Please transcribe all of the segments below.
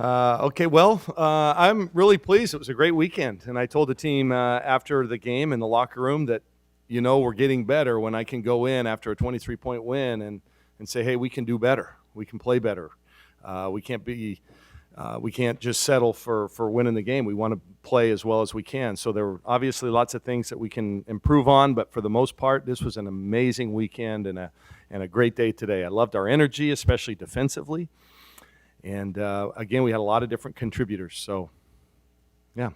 Okay, well, I'm really pleased. It was a great weekend, and I told the team after the game in the locker room that, we're getting better when I can go in after a 23-point win and say, hey, we can do better. We can play better. We can't just settle for winning the game. We want to play as well as we can. So there were obviously lots of things that we can improve on, but for the most part, this was an amazing weekend and a great day today. I loved our energy, especially defensively. And again, we had a lot of different contributors. So, yeah. In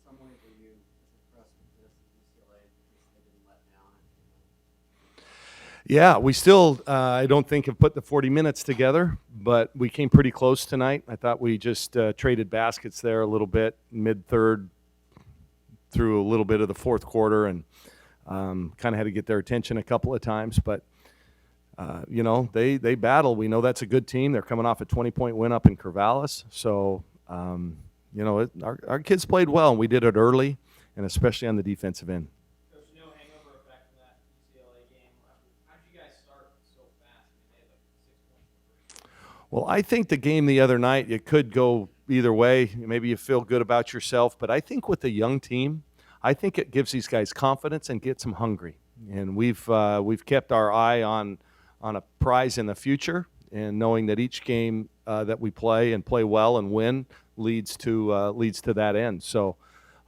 some ways, were you impressed with this at UCLA because they didn't let down? Yeah, we still, I don't think, have put the 40 minutes together, but we came pretty close tonight. I thought we just traded baskets there a little bit, mid-third through a little bit of the fourth quarter, and kind of had to get their attention a couple of times. But they battle. We know that's a good team. They're coming off a 20-point win up in Corvallis. So, our kids played well, and we did it early, and especially on the defensive end. Coach, no hangover effect from that UCLA game. How did you guys start so fast? I mean, they had like 6 points in the first. Well, I think the game the other night, it could go either way. Maybe you feel good about yourself, but I think with a young team, I think it gives these guys confidence and gets them hungry. And we've kept our eye on a prize in the future, and knowing that each game that we play and play well and win leads to that end. So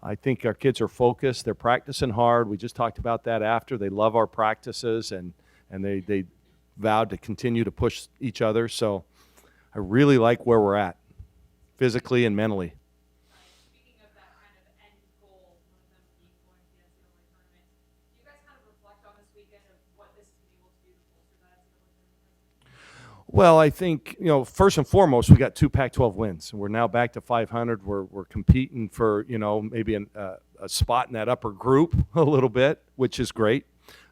I think our kids are focused. They're practicing hard. We just talked about that after. They love our practices, and they vowed to continue to push each other. So I really like where we're at, physically and mentally. Speaking of that kind of end goal, one of them being going to the NCAA tournament, do you guys kind of reflect on this weekend of what this has been able to do to bolster that NCAA tournament? Well, I think, first and foremost, we got 2 Pac-12 wins. We're now back to 500. We're competing for, maybe a spot in that upper group a little bit, which is great.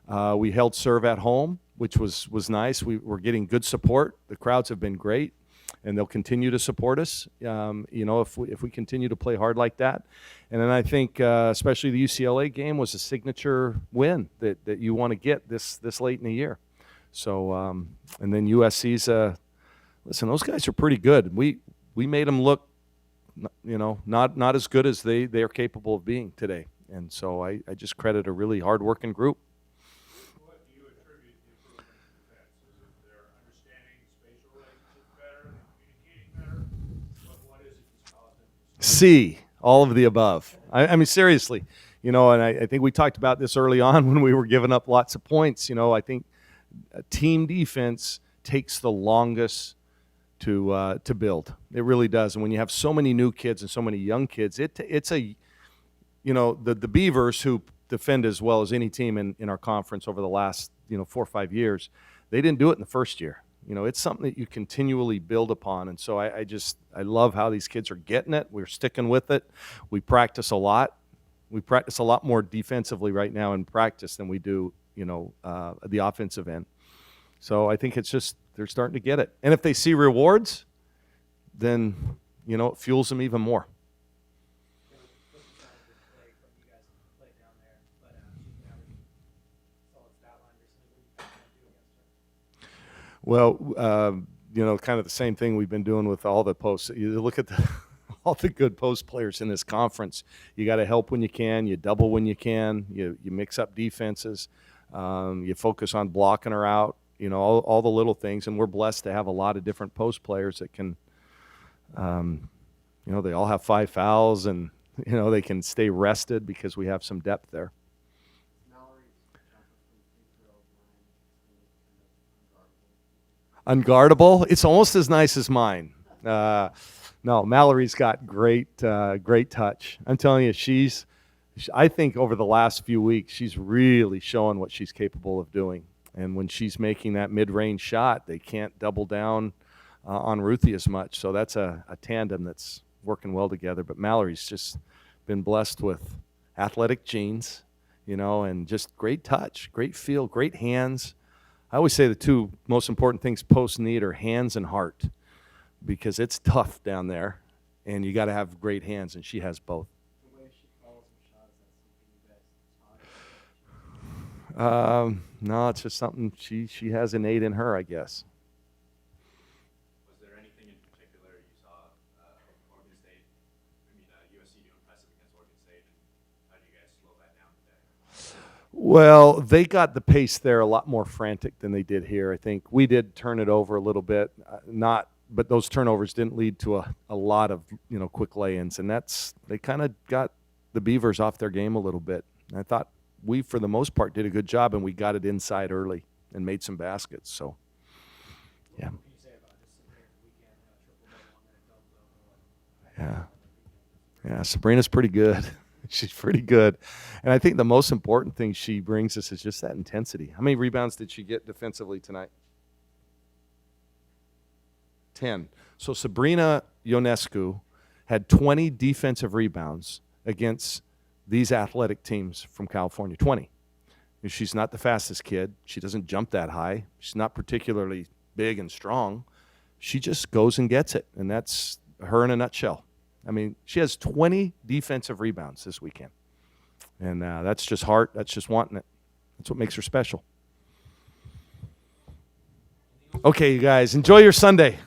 We held serve at home, which was nice. We're getting good support. The crowds have been great, and they'll continue to support us, if we continue to play hard like that. And then I think especially the UCLA game was a signature win that you want to get this late in the year. So, and then USC's, listen, those guys are pretty good. We made them look, not as good as they are capable of being today. And so I just credit a really hard-working group. What do you attribute the improvement in defense? Is it their understanding spatial relationships better, communicating better? What is it that's causing this? C, all of the above. I mean, seriously, and I think we talked about this early on when we were giving up lots of points. I think a team defense takes the longest to build. It really does. And when you have so many new kids and so many young kids, it's the Beavers, who defend as well as any team in our conference over the last 4 or 5 years, they didn't do it in the first year. It's something that you continually build upon. And so I love how these kids are getting it. We're sticking with it. We practice a lot. We practice a lot more defensively right now in practice than we do the offensive end. So I think it's just they're starting to get it. And if they see rewards, then, it fuels them even more. This is not a good play from you guys play down there, but solid stat line recently. What are you guys going to do against her? Well, kind of the same thing we've been doing with all the posts. You look at all the good post players in this conference. You got to help when you can. You double when you can. You mix up defenses. You focus on blocking her out. All the little things. And we're blessed to have a lot of different post players that can, they all have 5 fouls, and, they can stay rested because we have some depth there. Mallory's jumper from free throw line is kind of Unguardable? It's almost as nice as mine. No, Mallory's got great touch. I'm telling you, I think over the last few weeks, she's really showing what she's capable of doing. And when she's making that mid-range shot, they can't double down on Ruthie as much. So that's a tandem that's working well together. But Mallory's just been blessed with athletic genes, and just great touch, great feel, great hands. I always say the 2 most important things posts need are hands and heart, because it's tough down there, and you got to have great hands, and she has both. the way she calls her shot. Is that something you guys taught her? No, it's just something she has innate in her, I guess. Was there anything in particular you saw USC do impressive against Oregon State, and how do you guys slow that down today? Well, they got the pace there a lot more frantic than they did here. I think we did turn it over a little bit, but those turnovers didn't lead to a lot of quick lay-ins, and they kind of got the Beavers off their game a little bit. And I thought we, for the most part, did a good job, and we got it inside early and made some baskets. So, yeah. What can you say about just Sabrina's weekend, triple-double and then a double-double? Yeah, Sabrina's pretty good. She's pretty good. And I think the most important thing she brings us is just that intensity. How many rebounds did she get defensively tonight? 10. So Sabrina Ionescu had 20 defensive rebounds against these athletic teams from California. 20. And she's not the fastest kid. She doesn't jump that high. She's not particularly big and strong. She just goes and gets it. And that's her in a nutshell. I mean, she has 20 defensive rebounds this weekend. And that's just heart. That's just wanting it. That's what makes her special. Okay, you guys, enjoy your Sunday.